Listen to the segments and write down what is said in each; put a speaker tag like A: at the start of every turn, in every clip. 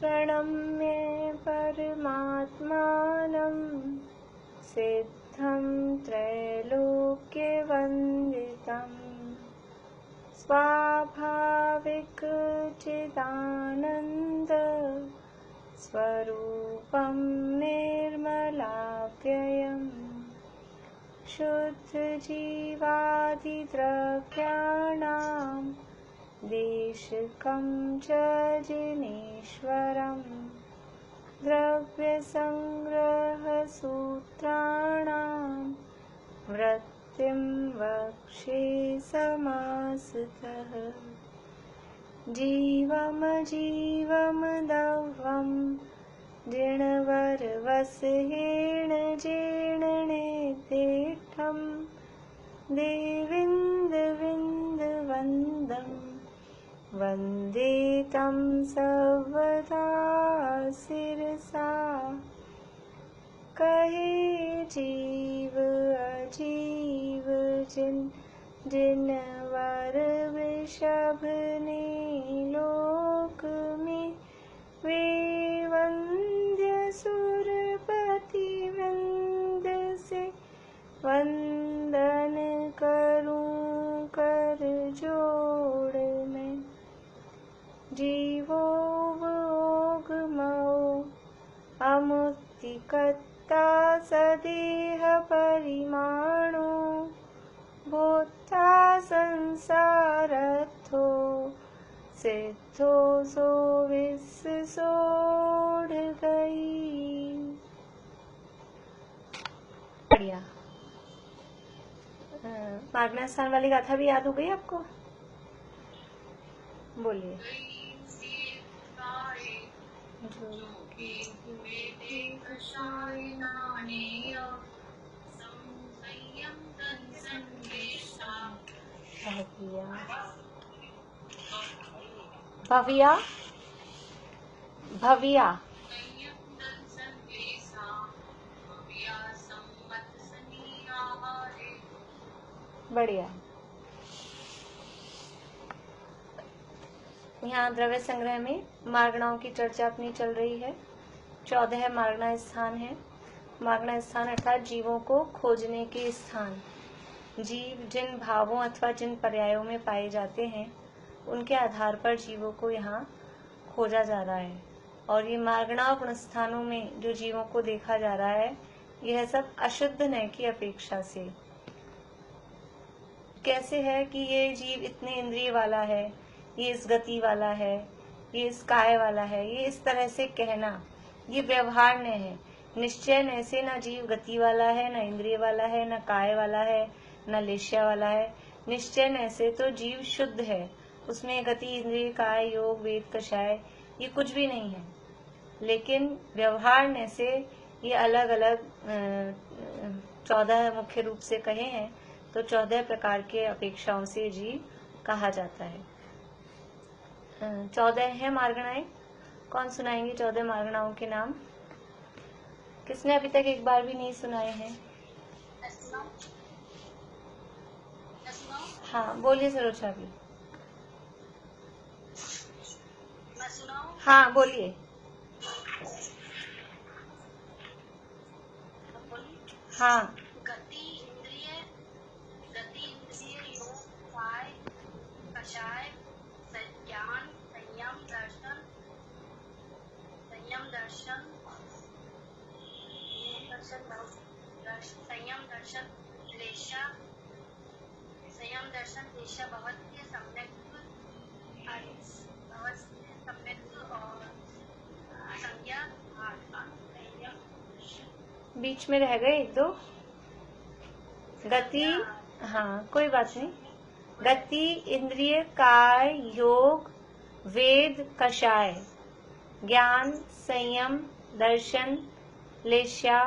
A: प्रणम्य परमात्मानं सिद्धं त्रैलोक्यवन्दितं स्वाभाविक चिदानन्द स्वरूपं निर्मलाव्ययम् शुद्ध जीवादिद्रव्याणां देशकं च जिनेश्वरम् द्रव्यसंग्रहसूत्राणां वृत्तिं वक्षे समासतः जीवमजीवमदव्यं जिणवरवसहेण जीर्णनेतेष्ठं देविन्दविन्दवन्दं वन्दे तं सर्वदा शिरसा कहे जीव अजीव जिनवर वृषभ ने लोक में वे वंद्य सुरपति वृंद से वंदन करूं कर जोड़ में जीवो भोगमो अमुक्तिकर्ता सदेह परिमाणो बोधा संसारथो सिद्धो सो विश्व सोड़ गई। बढ़िया। मार्गना स्थान वाली गाथा भी याद हो गई आपको? बोलिए। भव्या भव्या बढ़िया। यहाँ द्रव्य संग्रह में मार्गणाओं की चर्चा अपनी चल रही है। 14 मार्गणा स्थान है। मार्गणा स्थान अर्थात जीवों को खोजने के स्थान। जीव जिन भावों अथवा जिन पर्यायों में पाए जाते हैं उनके आधार पर जीवों को यहाँ खोजा जा रहा है। और ये मार्गणा गुणस्थानों में जो जीवों को देखा जा रहा है यह सब अशुद्ध नय की अपेक्षा से। कैसे है कि ये जीव इतने इंद्रिय वाला है, ये इस गति वाला है, ये इस काय वाला है, ये इस तरह से कहना ये व्यवहार नय है। निश्चय नय से न जीव गति वाला है, न इंद्रिय वाला है, न काय वाला है, न लेश्या वाला है। निश्चय नय से तो जीव शुद्ध है, उसमें गति इंद्रिय काय योग वेद कषाय ये कुछ भी नहीं है। लेकिन व्यवहार नय से ये अलग अलग 14 मुख्य रूप से कहे हैं तो 14 प्रकार के अपेक्षाओं से जीव कहा जाता है। 14 है मार्गणाएं। कौन सुनाएंगे 14 मार्गणाओं के नाम? किसने अभी तक एक बार भी नहीं सुनाए हैं? हाँ बोलिए सरोजा भी। हाँ बोलिए। हाँ
B: गति इंद्रिय योग काय कषाय ज्ञान संयम दर्शन लेशा भवत्य सम्यक और संज्ञा
A: बीच में रह गए एक दो। गति, हाँ कोई बात नहीं। गति इंद्रिय काय योग वेद कषाय ज्ञान संयम दर्शन लेश्या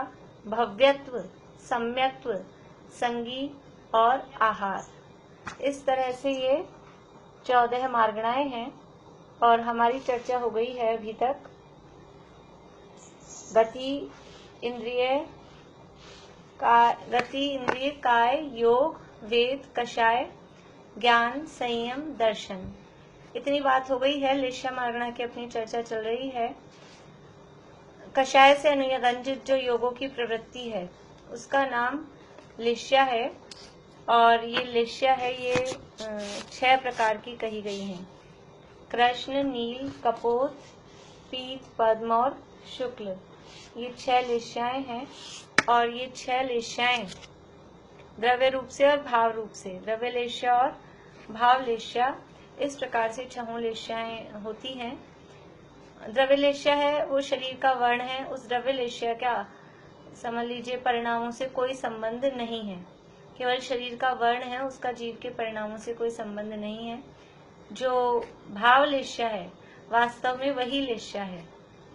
A: भव्यत्व सम्यक्त्व संगी और आहार। इस तरह से ये 14 मार्गणाएं हैं और हमारी चर्चा हो गई है अभी तक गति इंद्रिय काय योग वेद कषाय ज्ञान संयम दर्शन। इतनी बात हो गई है। लेश्या मार्गणा की अपनी चर्चा चल रही है। कषाय से अनुगंजित जो योगों की प्रवृत्ति है उसका नाम लेश्या है, और ये लेश्या है ये 6 प्रकार की कही गई हैं। कृष्ण, नील, कपोत, पीत, पद्म और शुक्ल, ये 6 लेश्याएं हैं। और ये 6 लेश्याएं द्रव्य रूप से और भाव रूप से, द्रव्य लेश्या और भाव लेश्या, इस प्रकार से 6 लेश्याएं होती हैं। द्रव्य लेश्या है वो शरीर का वर्ण है, उस द्रव्य लेश्या का समझ लीजिए परिणामों से कोई संबंध नहीं है, केवल शरीर का वर्ण है, उसका जीव के परिणामों से कोई संबंध नहीं है। जो भाव लेश्या है वास्तव में वही लेश्या है।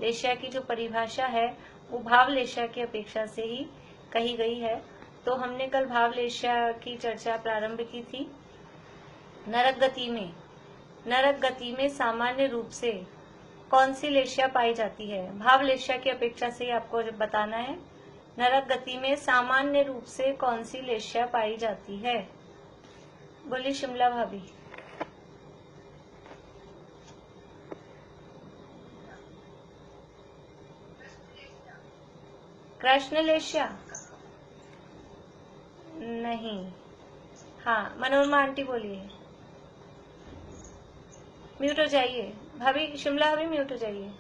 A: लेश्या की जो परिभाषा है वो भाव लेश्या की अपेक्षा से ही कही गई है। तो हमने कल भाव लेश्या की चर्चा प्रारंभ की थी। नरक गति में सामान्य रूप से कौन सी लेश्या पाई जाती है? भाव लेश्या की अपेक्षा से आपको बताना है। नरक गति में सामान्य रूप से कौन सी लेश्या पाई जाती है? बोली शिमला भाभी। कृष्ण लेश्या नहीं। हाँ, मनोरमा आंटी बोलिए। म्यूट हो जाइए भाभी, शिमला भाभी म्यूट हो जाइए।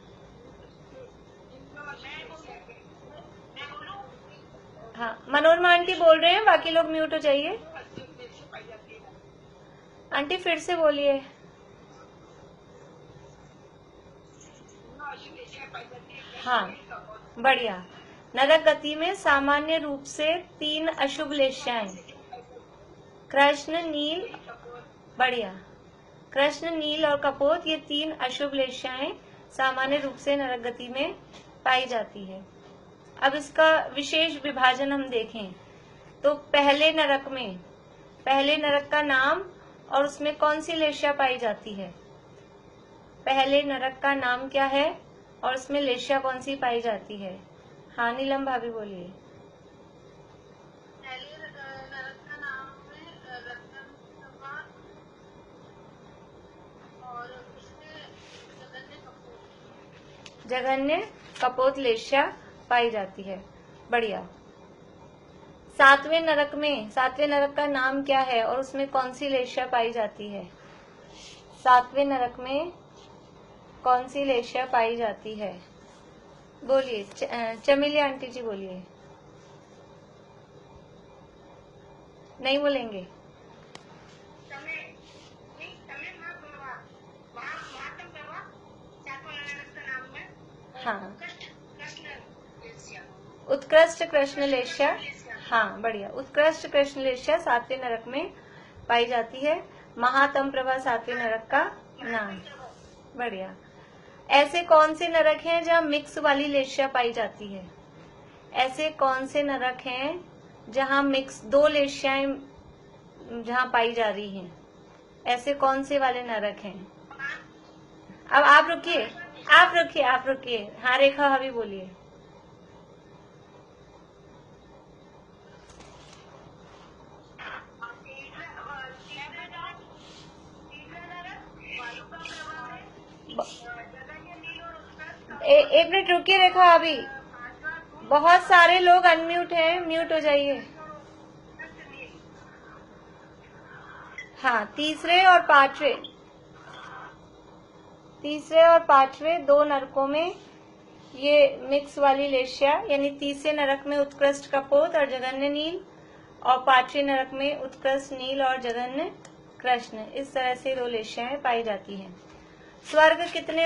A: हाँ, मनोरमा आंटी बोल रहे हैं, बाकी लोग म्यूट हो जाइए। आंटी फिर से बोलिए। हाँ, बढ़िया। नरक गति में सामान्य रूप से 3 अशुभ लेश्याएं, कृष्ण, नील, बढ़िया, कृष्ण, नील और कपोत, ये 3 अशुभ लेश्याएं सामान्य रूप से नरक गति में पाई जाती है। अब इसका विशेष विभाजन हम देखें तो पहले नरक का नाम और उसमें कौन सी लेश्या पाई जाती है? पहले नरक का नाम क्या है और उसमें लेश्या कौन सी पाई जाती है? हाँ, नीलम भाभी बोलिए।
B: नरक का नाम में रत्न और उसमें
A: जघन्य कपोत लेश्या पाई जाती है। बढ़िया। 7वें नरक का नाम क्या है और उसमें कौन सी लेश्या पाई जाती है? 7वें नरक में कौन सी लेश्या पाई जाती है? बोलिए, चमेली आंटी जी बोलिए। नहीं बोलेंगे? हाँ, उत्कृष्ट कृष्ण लेश्या। हाँ, बढ़िया, उत्कृष्ट कृष्ण लेश्या 7वें नरक में पाई जाती है। महातम प्रभा 7वें नरक का नाम। बढ़िया। ऐसे कौन से नरक हैं जहाँ मिक्स वाली लेश्या पाई जाती है? ऐसे कौन से नरक हैं जहाँ मिक्स 2 लेश्याएं जहाँ पाई जा रही हैं? ऐसे कौन से वाले नरक हैं? अब आप रुकिए। हाँ, रेखा भाभी बोलिए। एक मिनट रुकिए रेखा भाभी, बहुत सारे लोग अनम्यूट हैं, म्यूट हो जाइए। हाँ, तीसरे और पांचवे 2 नरकों में ये मिक्स वाली लेश्या, यानी तीसरे नरक में उत्कृष्ट कपोत और जघन्य नील, और 5वें नरक में उत्कृष्ट नील और जघन्य कृष्ण, इस तरह से 2 लेश्याएं पाई जाती हैं। स्वर्ग कितने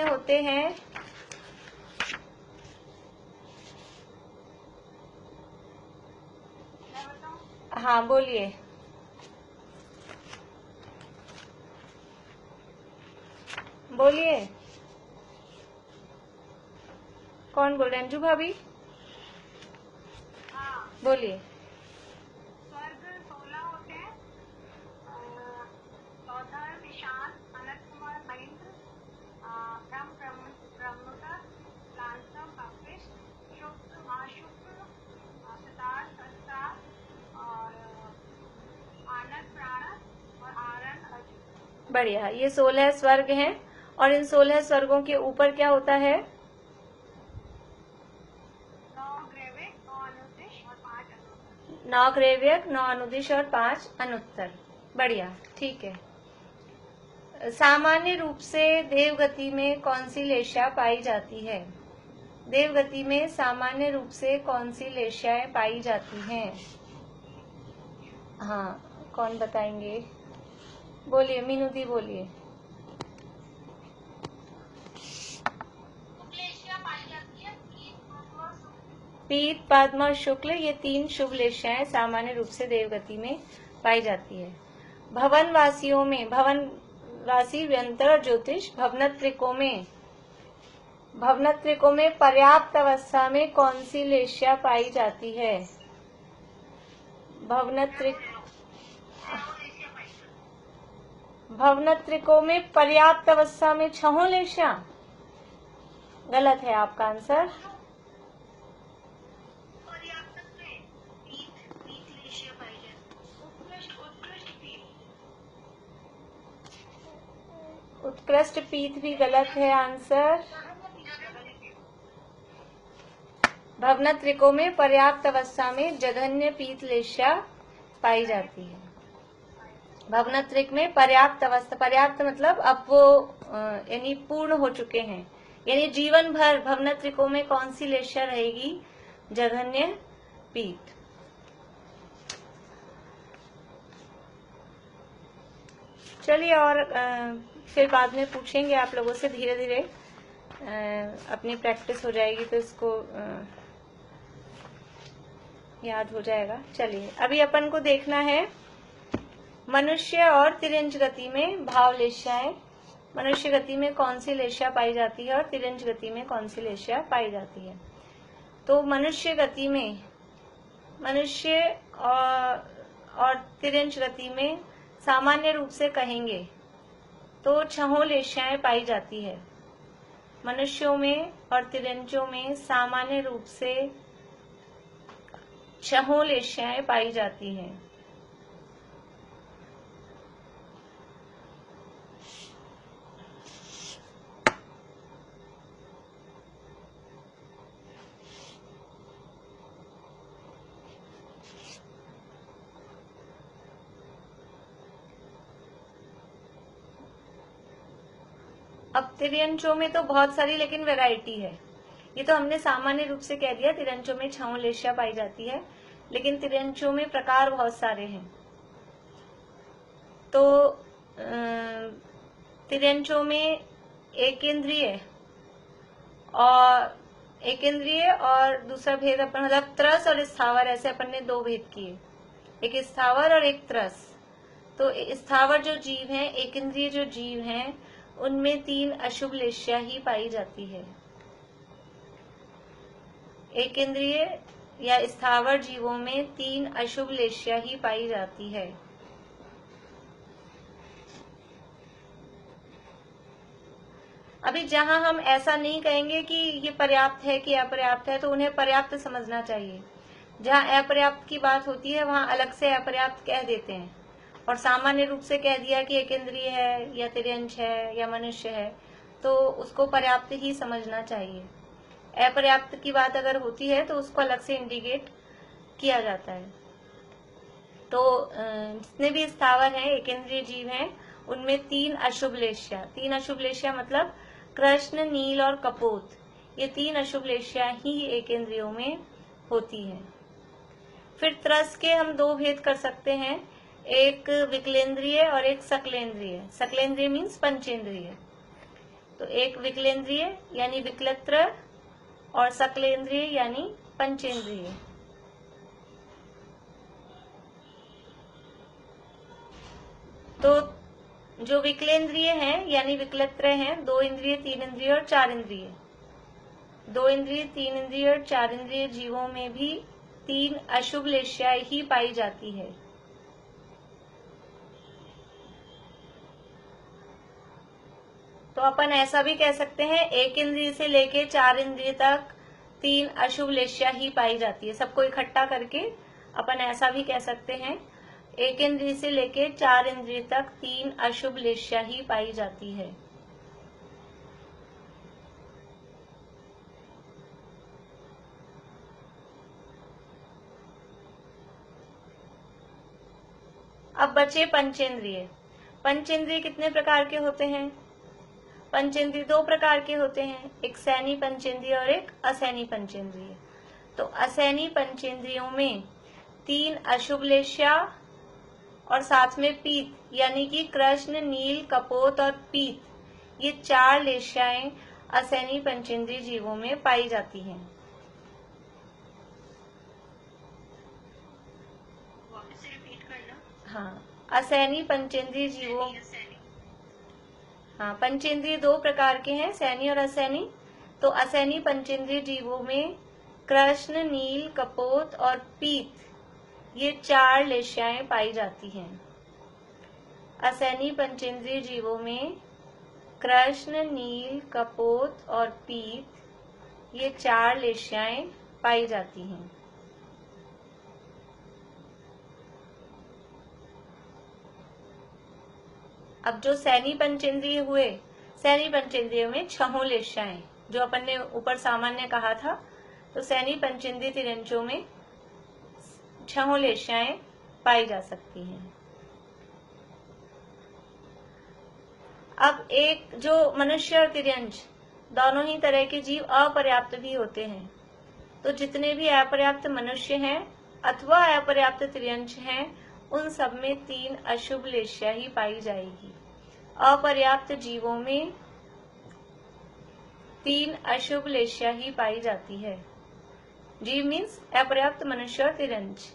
A: होते हैं? हाँ, बोलिए। कौन बोल रहे हैं? अंजू भाभी बोलिए।
B: स्वर्ग 16 होते हैं। चौधर, निशान, अनंत कुमार, महेंद्र, ब्रह्मोदर, लांसम, कपिश, शुक्र, महाशुक्र, सितार, संस्कार और आनंद, प्राण और
A: बढ़िया। ये 16 स्वर्ग हैं और इन 16 स्वर्गों के ऊपर क्या होता है?
B: 9 ग्रेविक, 9 अनुदिश और 5 अनुत्तर।
A: 9 ग्रेव्यक, 9 अनुदिश और 5 अनुत्तर। बढ़िया, ठीक है। सामान्य रूप से देवगति में कौन सी लेशा पाई जाती है? देवगति में सामान्य रूप से कौन सी लेशाएं पाई जाती हैं? हाँ, कौन बताएंगे? बोलिए, मीनू दी बोलिए। पीत, पद्म और शुक्ल, ये 3 शुभ लेशाएं सामान्य रूप से देवगति में पाई जाती है। भवनवासियों में, भवनवासी व्यंतर और ज्योतिष भवनत्रिकों में पर्याप्त अवस्था में कौन सी लेशा पाई जाती है? भवनत्रिकों में पर्याप्त अवस्था में 6 लेशा? गलत है आपका आंसर। उत्कृष्ट पीत भी गलत है आंसर। भवनत्रिकों में पर्याप्त अवस्था में जघन्य पीत लेशा पाई जाती है। भवनत्रिक में पर्याप्त अवस्था, पर्याप्त मतलब अब वो यानी पूर्ण हो चुके हैं, यानी जीवन भर भवनत्रिकों में कौन सी लेशा रहेगी? जघन्य पीत। चलिए, और फिर बाद में पूछेंगे आप लोगों से, धीरे धीरे अपनी प्रैक्टिस हो जाएगी तो इसको याद हो जाएगा। चलिए, अभी अपन को देखना है मनुष्य और तिर्यंच गति में भाव लेशाएं। मनुष्य गति में कौन सी लेशा पाई जाती है और तिर्यंच गति में कौन सी लेशा पाई जाती है? तो मनुष्य गति में, मनुष्य और तिर्यंच गति में सामान्य रूप से कहेंगे तो 6 लेशाएं पाई जाती है। मनुष्यों में और तिर्यंचों में सामान्य रूप से 6 लेशाएं पाई जाती हैं। अब तिर्यंचों में तो बहुत सारी लेकिन वैरायटी है। ये तो हमने सामान्य रूप से कह दिया तिर्यंचों में 6 लेशा पाई जाती है, लेकिन तिर्यंचों में प्रकार बहुत सारे हैं। तो तिर्यंचों में एकेंद्रिय और दूसरा भेद अपन, मतलब त्रस और स्थावर, ऐसे अपन ने 2 भेद किए, एक स्थावर और एक त्रस। तो स्थावर जो जीव हैं, एकेंद्रिय जो जीव हैं, उनमें 3 अशुभ लेशा ही पाई जाती है। एकेंद्रिय या स्थावर जीवों में 3 अशुभ लेशा ही पाई जाती है। अभी जहां हम ऐसा नहीं कहेंगे कि ये पर्याप्त है कि अपर्याप्त है, तो उन्हें पर्याप्त समझना चाहिए। जहां अपर्याप्त की बात होती है वहां अलग से अपर्याप्त कह देते हैं, और सामान्य रूप से कह दिया कि एकेंद्रिय है या तिर्यंच है या मनुष्य है, तो उसको पर्याप्त ही समझना चाहिए। अपर्याप्त की बात अगर होती है तो उसको अलग से इंडिकेट किया जाता है। तो जितने भी स्थावर हैं, एकेंद्रिय जीव हैं, उनमें 3 अशुभ लेशा, 3 अशुभ लेशा मतलब कृष्ण, नील और कपोत, ये 3 अशुभ लेशा ही एकेंद्रियों में होती है। फिर त्रस के हम 2 भेद कर सकते हैं, एक विकलेंद्रिय और एक सकलेंद्रिय। सकलेंद्रिय मीन्स पंचेंद्रिय। तो एक विकलेंद्रिय यानी विकलत्र और सकलेंद्रिय यानी पंचेंद्रिय। तो जो विकलेंद्रिय हैं यानी विकलत्र हैं, 2 इंद्रिय, 3 इंद्रिय और 4 इंद्रिय। 2 इंद्रिय, 3 इंद्रिय और 4 इंद्रिय जीवों में भी 3 अशुभ लेशा ही पाई जाती है। तो अपन ऐसा भी कह सकते हैं, 1 इंद्रिय से लेके 4 इंद्रिय तक 3 अशुभ लेशा ही पाई जाती है। सबको इकट्ठा करके अपन ऐसा भी कह सकते हैं। एक इंद्रिय से लेके 4 इंद्रिय तक 3 अशुभ लेशा ही पाई जाती है। अब बचे पंचेंद्रिय। पंचेंद्रिय कितने प्रकार के होते हैं? पंचेंद्रिय 2 प्रकार के होते हैं, एक सैनी पंचेंद्रिय और एक असैनी पंचेंद्रिय। तो असैनी पंचेंद्रियों में 3 अशुभ लेशा और साथ में पीत, यानी कि कृष्ण, नील, कपोत और पीत, ये 4 लेशाएं असैनी पंचेंद्रिय जीवों में पाई जाती हैं।
B: वापस रिपीट करना।
A: हाँ, असैनी पंचेंद्रिय जीवों, हाँ, पंचेंद्रिय 2 प्रकार के हैं, सैनी और असैनी। तो असैनी पंचेंद्रिय जीवों में कृष्ण, नील, कपोत और पीत, ये 4 लेशाएं पाई जाती हैं। असैनी पंचेंद्रिय जीवों में कृष्ण, नील, कपोत और पीत, ये 4 लेशाएं पाई जाती हैं। अब जो सैनी पंचेंद्रिय हुए, सैनी पंचेंद्रियों में 6 लेशाएं, जो अपन ने ऊपर सामान्य कहा था, तो सैनी पंचेंद्रिय तिर्यंचों में 6 लेशाएं पाई जा सकती हैं। अब एक जो मनुष्य और तिर्यंच दोनों ही तरह के जीव अपर्याप्त भी होते हैं, तो जितने भी अपर्याप्त मनुष्य हैं अथवा अपर्याप्त तिर्यंच हैं, उन सब में 3 अशुभ लेशा ही पाई जाएगी। अपर्याप्त जीवों में 3 अशुभ लेशा ही पाई जाती है। जीव मीन्स अपर्याप्त मनुष्य और तिर्यंच।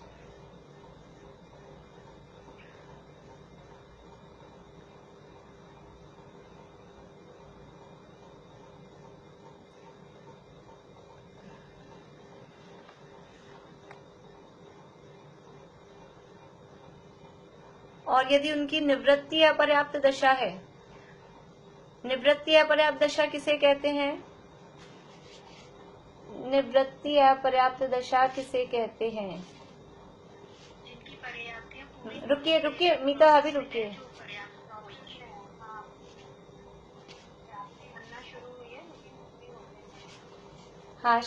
A: और यदि उनकी निवृत्ति अपर्याप्त दशा है, निवृत्ति अपर्याप्त दशा किसे कहते हैं? निवृत्ति अपर्याप्त दशा किसे कहते हैं?
B: जिनकी पर्याप्तियां पूरी
A: रुकिए रुकिए मीता, अभी रुकिए।
B: जो पर्याप्त ना हुई है, हाँ, पर्याप्ति बनना शुरू हुई है लेकिन पूरी हो गई।
A: हाँ,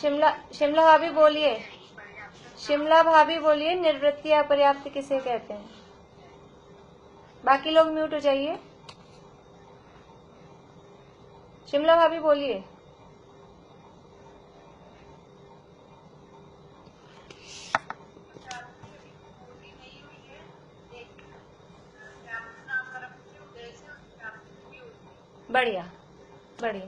A: शिमला भाभी बोलिए,
B: पर्याप्त
A: शिमला भाभी बोलिए, निवृत्ति अपर्याप्त किसे कहते हैं? बाकी लोग म्यूट हो जाइए। शिमला भाभी बोलिए। बढ़िया बढ़िया।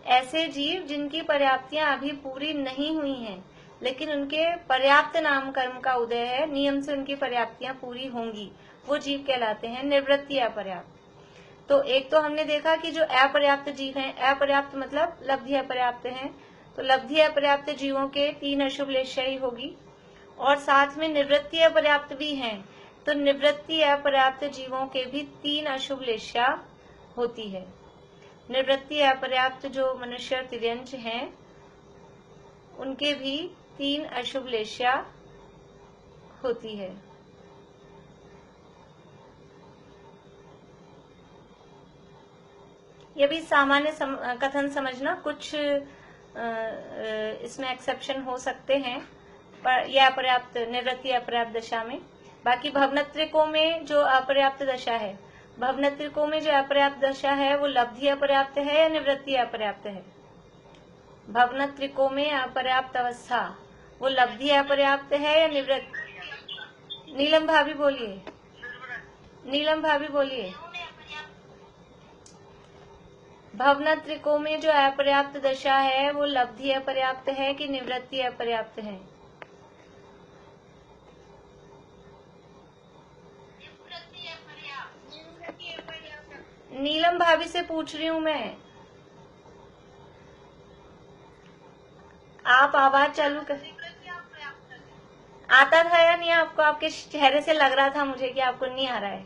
A: ऐसे जीव जिनकी पर्याप्तियां अभी पूरी नहीं हुई हैं, लेकिन उनके पर्याप्त नाम कर्म का उदय है, नियम से उनकी पर्याप्तियां पूरी होंगी, वो जीव कहलाते हैं निवृत्ति अपर्याप्त। तो एक तो हमने देखा कि जो अपर्याप्त जीव हैं, अपर्याप्त मतलब लब्धि अपर्याप्त हैं, तो लब्धि अपर्याप्त जीवों के 3 अशुभ लेशा ही होगी। और साथ में निवृत्ति अपर्याप्त भी हैं, तो निवृत्ति अपर्याप्त जीवों के भी 3 अशुभ लेशा होती है। निवृत्ति अपर्याप्त जो मनुष्य तिर्यंच हैं, उनके भी 3 अशुभ लेशा होती है। ये भी सामान्य कथन समझना, कुछ इसमें एक्सेप्शन हो सकते हैं, पर यह अपर्याप्त निवृत्ति अपर्याप्त दशा में। बाकी भवनत्रिकों में जो अपर्याप्त दशा है, भवनत्रिकों में जो अपर्याप्त दशा है वो लब्धि अपर्याप्त है या निवृत्ति अपर्याप्त है? भवनत्रिकों में अपर्याप्त अवस्था वो लब्धि अपर्याप्त है या निवृत्ति? नीलम भाभी बोलिए, नीलम भाभी बोलिए। भवनत्रिकों में जो अपर्याप्त दशा है वो लब्धि अपर्याप्त है कि निवृत्ति अपर्याप्त है? नीलम भाभी से पूछ रही हूँ मैं, आप आवाज चालू कर। आता था या नहीं आपको? आपके चेहरे से लग रहा था मुझे कि आपको नहीं आ रहा है।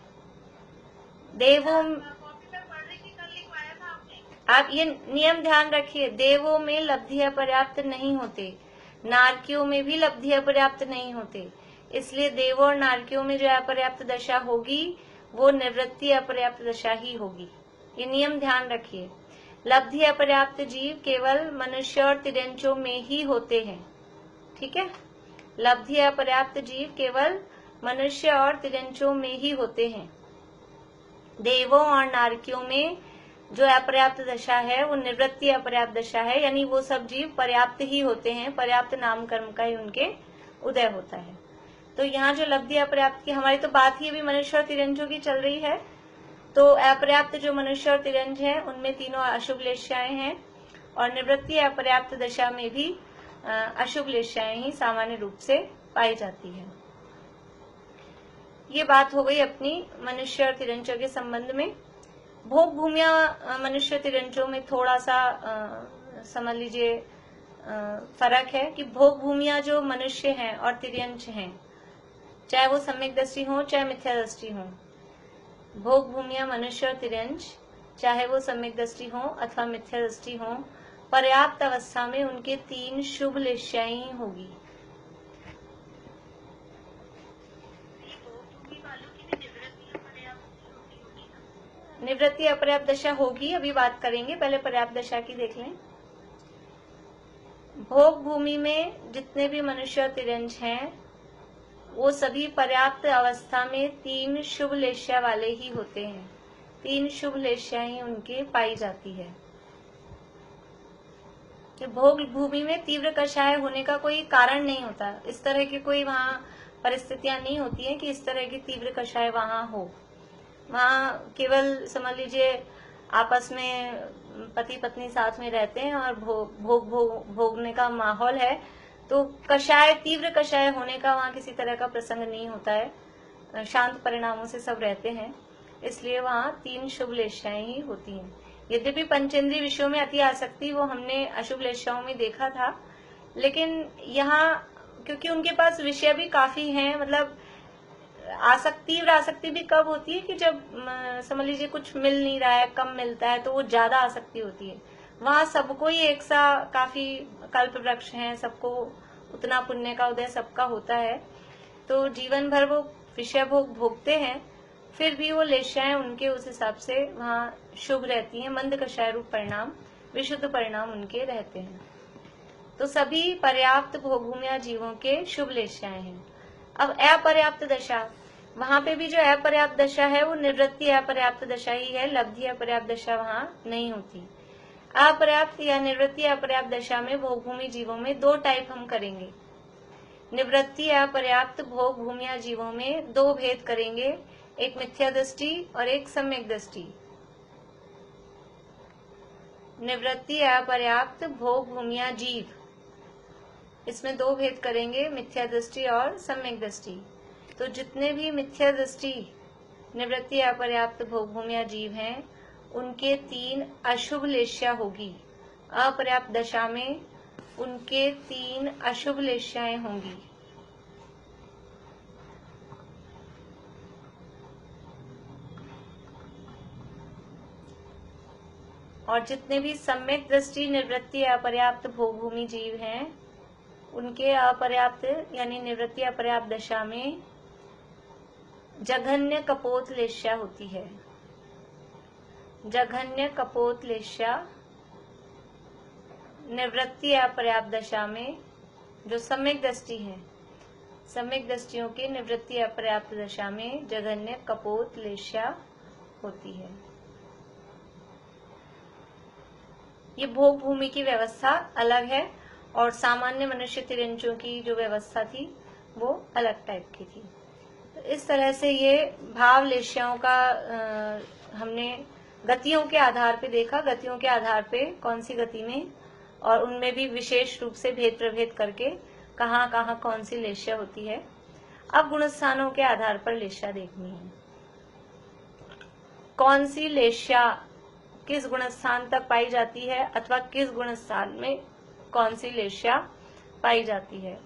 A: देवों, आप ये नियम ध्यान रखिए, देवों में लब्धि अपर्याप्त नहीं होते, नारकियों में भी लब्धि अपर्याप्त नहीं होते, इसलिए देवों और नारकियों में जो अपर्याप्त दशा होगी वो निवृत्ति अपर्याप्त दशा ही होगी। ये नियम ध्यान रखिए। लब्धि अपर्याप्त जीव केवल मनुष्य और तिर्यंचों में ही होते हैं। ठीक है, लब्धि अपर्याप्त जीव केवल मनुष्य और तिर्यंचों में ही होते हैं। देवों और नारकियों में जो अपर्याप्त दशा है वो निवृत्ति अपर्याप्त दशा है, यानी वो सब जीव पर्याप्त ही होते हैं, पर्याप्त नाम कर्म का ही उनके उदय होता है। तो यहाँ जो लब्धि अपर्याप्त की हमारी तो बात ही अभी मनुष्य और तिर्यंचों की चल रही है। तो अपर्याप्त जो मनुष्य और तिर्यंच है उनमें तीनों अशुभ लेश्याएं हैं, और निवृत्ति अपर्याप्त दशा में भी अशुभ लेश्याएं ही सामान्य रूप से पाई जाती है। ये बात हो गई अपनी मनुष्य और तिर्यंचों के संबंध में। भोग भूमिया मनुष्य तिर्यंचों में थोड़ा सा समझ लीजिए फर्क है कि भोग भूमिया जो मनुष्य हैं और तिर्यंच हैं, चाहे वो सम्यक दृष्टि हो चाहे मिथ्या दृष्टि हो, भोग भूमिया मनुष्य और तिर्यंच चाहे वो सम्यक दृष्टि हो अथवा मिथ्या दृष्टि हो, पर्याप्त अवस्था में उनके 3 शुभ लेश्याएं होगी। निवृत्ति अपर्याप्त दशा होगी, अभी बात करेंगे, पहले पर्याप्त दशा की देख लें। भोग भूमि में जितने भी मनुष्य और तिर्यंच हैं वो सभी पर्याप्त अवस्था में 3 शुभ लेश्या वाले ही होते हैं। 3 शुभ लेश्या ही उनके पाई जाती है। भोग भूमि में तीव्र कषाय होने का कोई कारण नहीं होता, इस तरह की कोई वहां परिस्थितियां नहीं होती है कि इस तरह की तीव्र कषाय वहां हो। वहां केवल समझ लीजिए आपस में पति पत्नी साथ में रहते हैं और भोगने का माहौल है, तो कषाय तीव्र कषाय होने का वहां किसी तरह का प्रसंग नहीं होता है, शांत परिणामों से सब रहते हैं, इसलिए वहां 3 शुभ लेश्याएं ही होती हैं। यद्यपि पंचेंद्रिय विषयों में अति आसक्ति वो हमने अशुभ लेश्याओं में देखा था, लेकिन यहाँ क्योंकि उनके पास विषय भी काफी हैं, मतलब आसक्ति और आसक्ति भी कब होती है कि जब समझ लीजिए कुछ मिल नहीं रहा है, कम मिलता है, तो वो ज्यादा आसक्ति होती है। वहां सबको ही एक सा काफी कल्प वृक्ष हैं, सबको उतना पुण्य का उदय सबका होता है, तो जीवन भर वो विषय भोग भोगते हैं, फिर भी वो लेश्याएं उनके उस हिसाब से वहां शुभ रहती हैं, मंद कषाय रूप परिणाम, विशुद्ध परिणाम उनके रहते हैं। तो सभी पर्याप्त भोगभूमिया जीवों के शुभ लेश्याएं हैं। अब अपर्याप्त दशा, वहां पे भी जो अपर्याप्त दशा है वो निवृत्ति अपर्याप्त दशा ही है, लब्धि अपर्याप्त दशा वहां नहीं होती। अपर्याप्त या निवृत्ति अपर्याप्त दशा में भोगभूमि जीवों में 2 टाइप हम करेंगे। निवृत्ति अपर्याप्त भोग भूमिया जीवों में 2 भेद करेंगे, एक मिथ्या दृष्टि और एक सम्यक दृष्टि। निवृत्ति अपर्याप्त भोग भूमिया जीव, इसमें 2 भेद करेंगे, मिथ्या दृष्टि और सम्यक दृष्टि। तो जितने भी मिथ्या दृष्टि निवृत्ति अपर्याप्त भोग भूमिया जीव हैं उनके 3 अशुभ लेश्या होगी। अपर्याप्त दशा में उनके 3 अशुभ लेश्याएं होंगी। और जितने भी सम्यक दृष्टि निवृत्ति अपर्याप्त भोग भूमि जीव हैं उनके अपर्याप्त यानी निवृत्ति अपर्याप्त दशा में जघन्य कपोत लेश्या होती है। जघन्य कपोत लेश्या निवृत्ति अपर्याप्त दशा में जो सम्यक दृष्टि है, सम्यक दृष्टियों के निवृत्ति अपर्याप्त दशा में जघन्य कपोत लेश्या होती है। ये भोग भूमि की व्यवस्था अलग है और सामान्य मनुष्य तिर्यंचों की जो व्यवस्था थी वो अलग टाइप की थी। तो इस तरह से ये भाव लेश्याओं का हमने गतियों के आधार पे देखा, गतियों के आधार पे कौन सी गति में और उनमें भी विशेष रूप से भेद प्रभेद करके कहाँ कहाँ कौन सी लेश्या होती है। अब गुणस्थानों के आधार पर लेश्या देखनी है, कौन सी लेश्या किस गुणस्थान तक पाई जाती है अथवा किस गुणस्थान में कौन सी लेश्या पाई जाती है।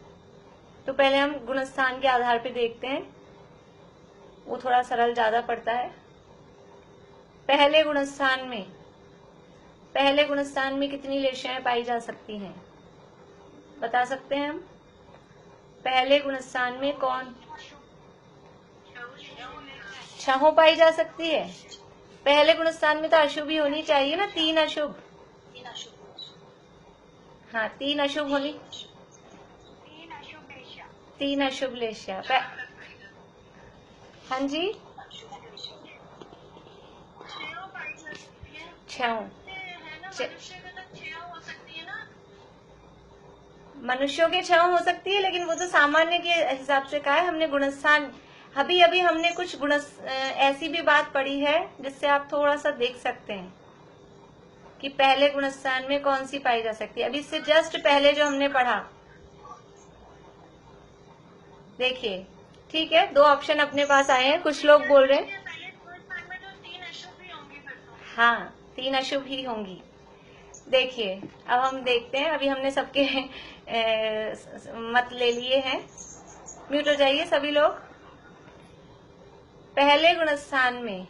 A: तो पहले हम गुणस्थान के आधार पे देखते हैं, वो थोड़ा सरल ज्यादा पड़ता है। पहले गुणस्थान में कितनी लेश्याएं पाई जा सकती हैं, बता सकते हैं हम? पहले गुणस्थान में कौन छहो पाई जा सकती है? पहले गुणस्थान में तो अशुभ ही होनी चाहिए ना, 3 अशुभ। हाँ, 3 अशुभ होनी, 3 अशुभ लेशा। हाँ जी, 6 मनुष्यों के 6 हो सकती है, लेकिन वो तो सामान्य के हिसाब से कहा है हमने गुणस्थान। अभी अभी हमने कुछ ऐसी भी बात पढ़ी है जिससे आप थोड़ा सा देख सकते हैं कि पहले गुणस्थान में कौन सी पाई जा सकती है। अभी इससे जस्ट पहले जो हमने पढ़ा, देखिए, ठीक है, 2 ऑप्शन अपने पास आए हैं। कुछ लोग बोल रहे हैं हाँ, 3 अशुभ ही होंगी। देखिए, अब हम देखते हैं। अभी हमने सबके मत ले लिए हैं। म्यूट हो जाइए सभी लोग। पहले गुणस्थान में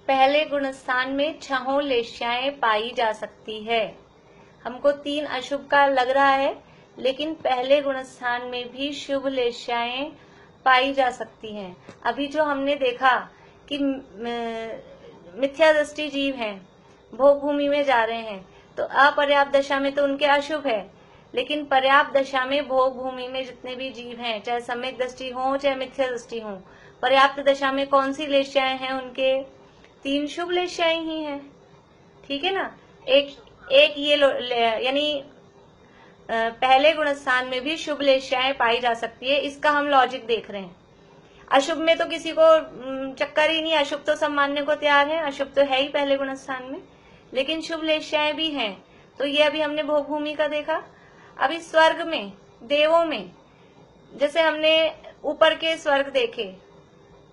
A: पहले गुणस्थान में 6 लेश्याएं पाई जा सकती है। हमको 3 अशुभ का लग रहा है, लेकिन पहले गुणस्थान में भी शुभ लेश्याएं पाई जा सकती हैं। अभी जो हमने देखा कि मिथ्या दृष्टि जीव हैं, भोग भूमि में जा रहे हैं, तो अपर्याप्त दशा में तो उनके अशुभ है, लेकिन पर्याप्त दशा में भोग भूमि में जितने भी जीव हैं, चाहे सम्यक दृष्टि हो चाहे मिथ्या दृष्टि हो, पर्याप्त दशा में कौन सी लेश्याएं हैं उनके? 3 शुभ लेश्याएं ही हैं। ठीक है ना। एक ये यानी पहले गुणस्थान में भी शुभ लेश्याएं पाई जा सकती है। इसका हम लॉजिक देख रहे हैं। अशुभ में तो किसी को चक्कर ही नहीं, अशुभ तो सब मानने को तैयार है, अशुभ तो है ही पहले गुणस्थान में, लेकिन शुभ लेश्याएं भी हैं। तो ये अभी हमने भोग भूमि का देखा। अभी स्वर्ग में, देवों में, जैसे हमने ऊपर के स्वर्ग देखे,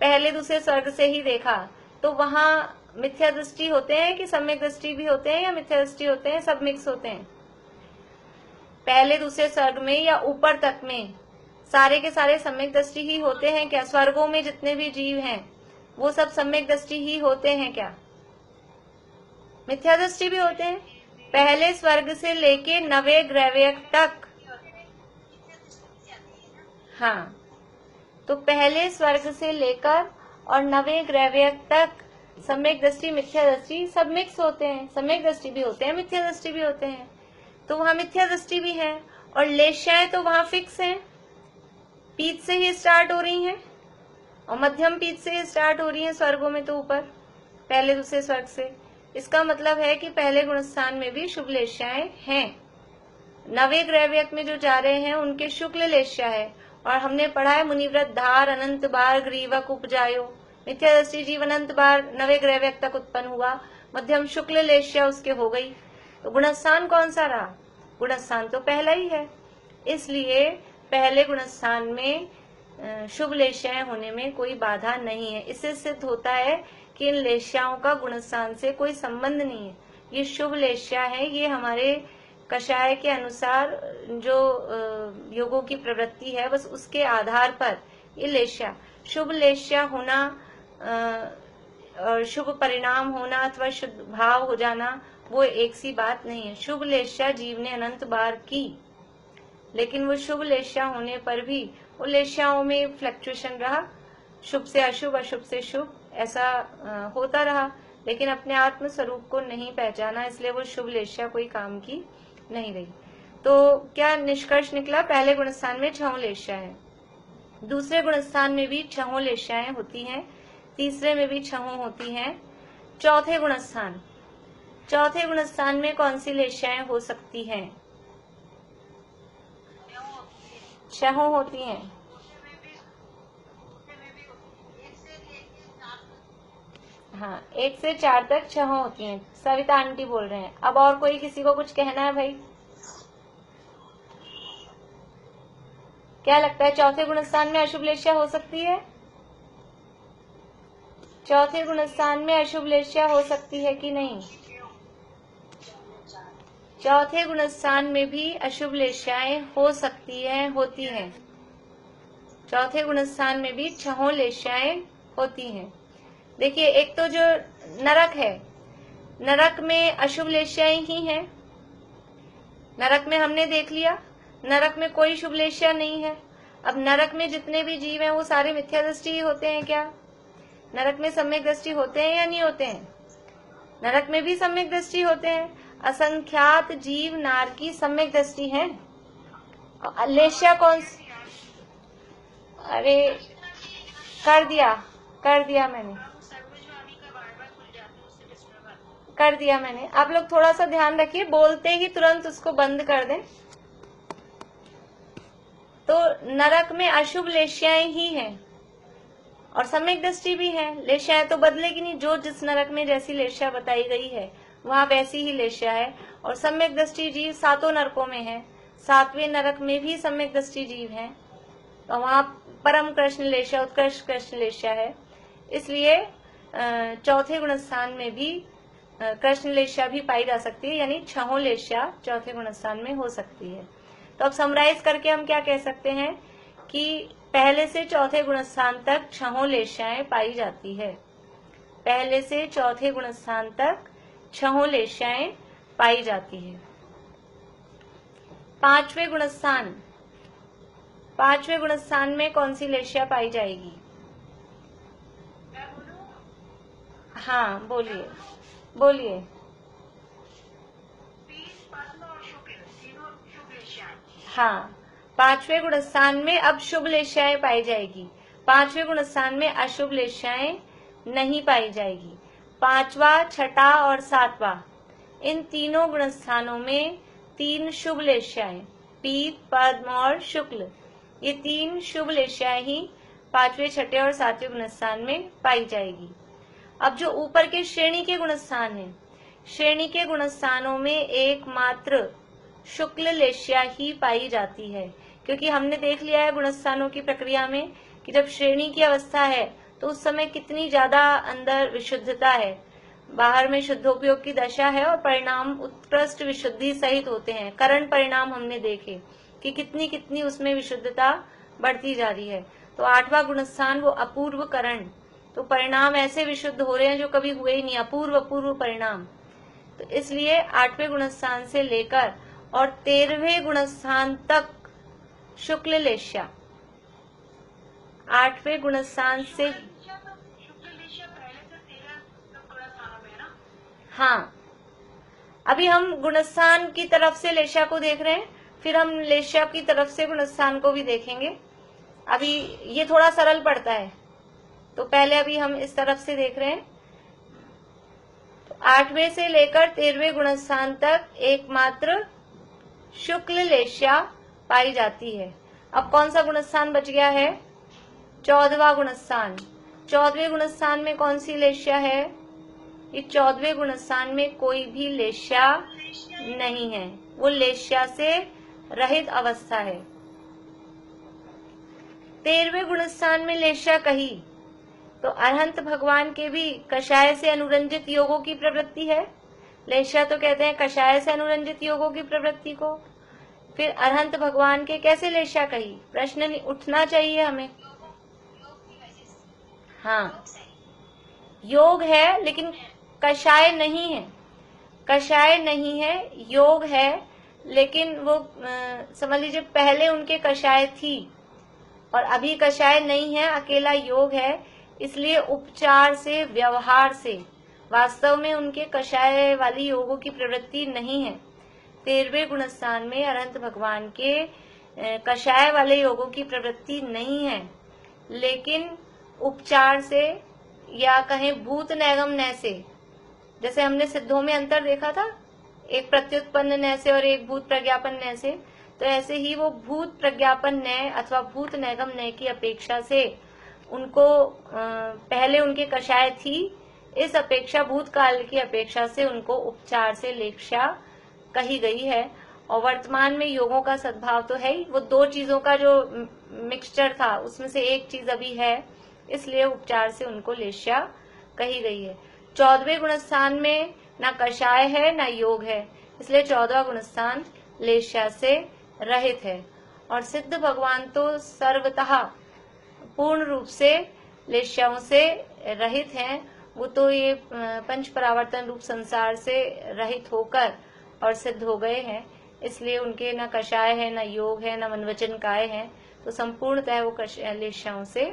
A: पहले दूसरे स्वर्ग से ही देखा, तो वहां मिथ्या दृष्टि होते हैं कि सम्यक दृष्टि भी होते हैं, या मिथ्या दृष्टि होते हैं, सब मिक्स होते हैं? पहले दूसरे स्वर्ग में या ऊपर तक में सारे के सारे सम्यक दृष्टि ही होते हैं क्या? स्वर्गों में जितने भी जीव हैं वो सब सम्यक दृष्टि ही होते हैं क्या? मिथ्या दृष्टि भी होते हैं। पहले स्वर्ग से लेके 9वें ग्रैव्यक तक, हाँ, तो पहले स्वर्ग से लेकर और 9वें ग्रैव्यक तक सम्यक दृष्टि मिथ्या दृष्टि सब मिक्स होते हैं। सम्यक दृष्टि भी होते हैं, मिथ्या दृष्टि भी होते हैं। तो वहां मिथ्या दृष्टि भी है, और लेश्याएं तो वहां फिक्स हैं, पीठ से ही स्टार्ट हो रही हैं, और मध्यम पीठ से ही स्टार्ट हो रही हैं स्वर्गों में, तो ऊपर पहले दूसरे स्वर्ग से। इसका मतलब है कि पहले गुणस्थान में भी शुभ लेश्याएं हैं। 9वें ग्रैव्यक में जो जा रहे हैं उनके शुक्ल लेश्या है, और हमने पढ़ा है मुनिव्रत धार अनंत बार ग्रीवक उपजायो। मिथ्या दृष्टि जीव अनंत बार 9वें ग्रैव्यक तक उत्पन्न हुआ, मध्यम शुक्ल लेश्या उसके हो गई। तो गुणस्थान कौन सा रहा? गुणस्थान तो पहला ही है। इसलिए पहले गुणस्थान में शुभ लेश्याएं होने में कोई बाधा नहीं है। इससे सिद्ध होता है कि इन लेश्याओं का गुणस्थान से कोई संबंध नहीं है। ये शुभ लेश्या है, ये हमारे कषाय के अनुसार जो योगों की प्रवृत्ति है, बस उसके आधार पर ये लेश्या, शुभ लेश्या होना और शुभ परिणाम होना अथवा शुद्ध भाव हो जाना, वो एक सी बात नहीं है। शुभ लेश्या जीव ने अनंत बार की, लेकिन वो शुभ लेश्या होने पर भी वो लेश्याओं में फ्लक्चुएशन रहा, शुभ से अशुभ, अशुभ से शुभ, ऐसा होता रहा, लेकिन अपने आत्म स्वरूप को नहीं पहचाना, इसलिए वो शुभ लेश्या कोई काम की नहीं रही। तो क्या निष्कर्ष निकला? पहले गुणस्थान में 6 लेश्या है, दूसरे गुणस्थान में भी 6 लेश्याएं होती हैं, तीसरे में भी 6 होती हैं। चौथे गुणस्थान में कौन सी लेश्याएं हो सकती हैं? 6 होती हैं। हाँ, 1 से 4 तक 6 होती हैं। सविता आंटी बोल रहे हैं। अब और कोई किसी को कुछ कहना है भाई? क्या लगता है चौथे गुणस्थान में अशुभ लेश्या हो सकती है? चौथे गुणस्थान में अशुभ लेश्या हो सकती है कि नहीं? चौथे गुणस्थान में भी अशुभ लेश्याएं हो सकती हैं, होती हैं। चौथे गुणस्थान में भी 6 लेश्याएं होती हैं। देखिए, एक तो जो नरक है, नरक में अशुभ लेश्याएं ही हैं। नरक में हमने देख लिया, नरक में कोई शुभ लेश्या नहीं है। अब नरक में जितने भी जीव हैं वो सारे मिथ्या दृष्टि ही होते हैं क्या? नरक में सम्यक दृष्टि होते हैं या नहीं होते हैं? नरक में भी सम्यक दृष्टि होते हैं। असंख्यात जीव नार की सम्यक दृष्टि है। लेश्या कौन सी? अरे कर दिया मैंने, कर दिया मैंने। आप लोग थोड़ा सा ध्यान रखिए, बोलते ही तुरंत उसको बंद कर दें। तो नरक में अशुभ लेश्याएं ही हैं और सम्यक दृष्टि भी है। लेश्याएं तो बदलेगी नहीं, जो जिस नरक में जैसी लेश्या बताई गई है वहां वैसी ही लेश्या है। और सम्यक दृष्टि जीव 7 नरकों में है, 7वें नरक में भी सम्यक दृष्टि जीव है, तो वहां परम कृष्ण लेश्या, उत्कृष्ट कृष्ण लेश्या है। इसलिए चौथे गुणस्थान में भी कृष्ण लेश्या भी पाई जा सकती है, यानी 6 लेश्या चौथे गुणस्थान में हो सकती है। तो अब समराइज करके हम क्या कह सकते हैं कि पहले से चौथे गुणस्थान तक 6 लेश्याएं पाई जाती है। पहले से चौथे गुणस्थान तक 6 लेश्याएं पाई जाती है। पांचवें गुणस्थान में कौन सी लेश्या पाई जाएगी? हाँ, बोलिए। हाँ, 5वें गुणस्थान में अब शुभ लेश्याएं पाई जाएगी। 5वें गुणस्थान में अशुभ लेश्याएं नहीं पाई जाएगी। 5वां, 6ठा और 7वां, इन तीनों गुणस्थानों में 3 शुभ लेश्याएं, पीत, पद्म और शुक्ल, ये 3 शुभ लेश्याएं ही 5वें, 6ठे और 7वें गुणस्थान में पाई जाएगी। अब जो ऊपर के श्रेणी के गुणस्थान हैं, श्रेणी के गुणस्थानों में एकमात्र शुक्ल लेश्या ही पाई जाती है, क्योंकि हमने देख लिया है गुणस्थानों की प्रक्रिया में कि जब श्रेणी की अवस्था है तो उस समय कितनी ज्यादा अंदर विशुद्धता है, बाहर में शुद्धोपयोग की दशा है और परिणाम उत्कृष्ट विशुद्धि सहित होते हैं। करण परिणाम हमने देखे कि कितनी कितनी उसमें विशुद्धता बढ़ती जा रही है। तो 8वां गुणस्थान वो अपूर्व करण, तो परिणाम ऐसे विशुद्ध हो रहे हैं जो कभी हुए ही नहीं, अपूर्व परिणाम। तो इसलिए 8वें गुणस्थान से लेकर और 13वें गुणस्थान तक शुक्ल लेश्या, 8वें गुणस्थान से, हाँ, अभी हम गुणस्थान की तरफ से लेश्या को देख रहे हैं, फिर हम लेश्या की तरफ से गुणस्थान को भी देखेंगे। अभी ये थोड़ा सरल पड़ता है, तो पहले अभी हम इस तरफ से देख रहे हैं। तो 8वें से लेकर 13वें गुणस्थान तक एकमात्र शुक्ल लेश्या पाई जाती है। अब कौन सा गुणस्थान बच गया है? 14वां गुणस्थान। 14वें गुणस्थान में कौन सी लेश्या है? ये 14वें गुणस्थान में कोई भी लेश्या नहीं है, वो लेश्या से रहित अवस्था है। 13वें गुणस्थान में लेश्या कही तो अरहंत भगवान के भी कषाय से अनुरंजित योगों की प्रवृत्ति है। लेश्या तो कहते हैं कषाय से अनुरंजित योगों की प्रवृत्ति को। फिर अरहंत भगवान के कैसे लेश्या कही? प्रश्न उठना चाहिए हमें। हाँ, योग है लेकिन कषाय नहीं है, कषाय नहीं है, योग है, लेकिन वो समझ लीजिए पहले उनके कषाय थी और अभी कषाय नहीं है, अकेला योग है। इसलिए उपचार से, व्यवहार से वास्तव में उनके कषाय वाली योगों की प्रवृत्ति नहीं है। 13वें गुणस्थान में अरहंत भगवान के कषाय वाले योगों की प्रवृत्ति नहीं है, लेकिन उपचार से या कहें भूत नैगम नय से, जैसे हमने सिद्धों में अंतर देखा था, एक प्रत्युत्पन्न नय से और एक भूत प्रज्ञापन नय से, तो ऐसे ही वो भूत प्रज्ञापन नय अथवा भूत नैगम नय की अपेक्षा से उनको पहले उनके कषाय थी, इस अपेक्षा भूतकाल की अपेक्षा से उनको उपचार से लेश्या कही गई है। और वर्तमान में योगों का सद्भाव तो है ही, वो 2 चीजों का जो मिक्सचर था उसमें से एक चीज अभी है, इसलिए उपचार से उनको लेश्या कही गई है। 14वें गुणस्थान में ना कषाय है ना योग है, इसलिए 14वां गुणस्थान लेश्या से रहित है। और सिद्ध भगवान तो सर्वतः पूर्ण रूप से लेश्याओं से रहित हैं। वो तो ये पंच परावर्तन रूप संसार से रहित होकर और सिद्ध हो गए हैं, इसलिए उनके न कषाय है, न योग है, न मनवचन काय है, तो संपूर्णतः वो लेश्याओं से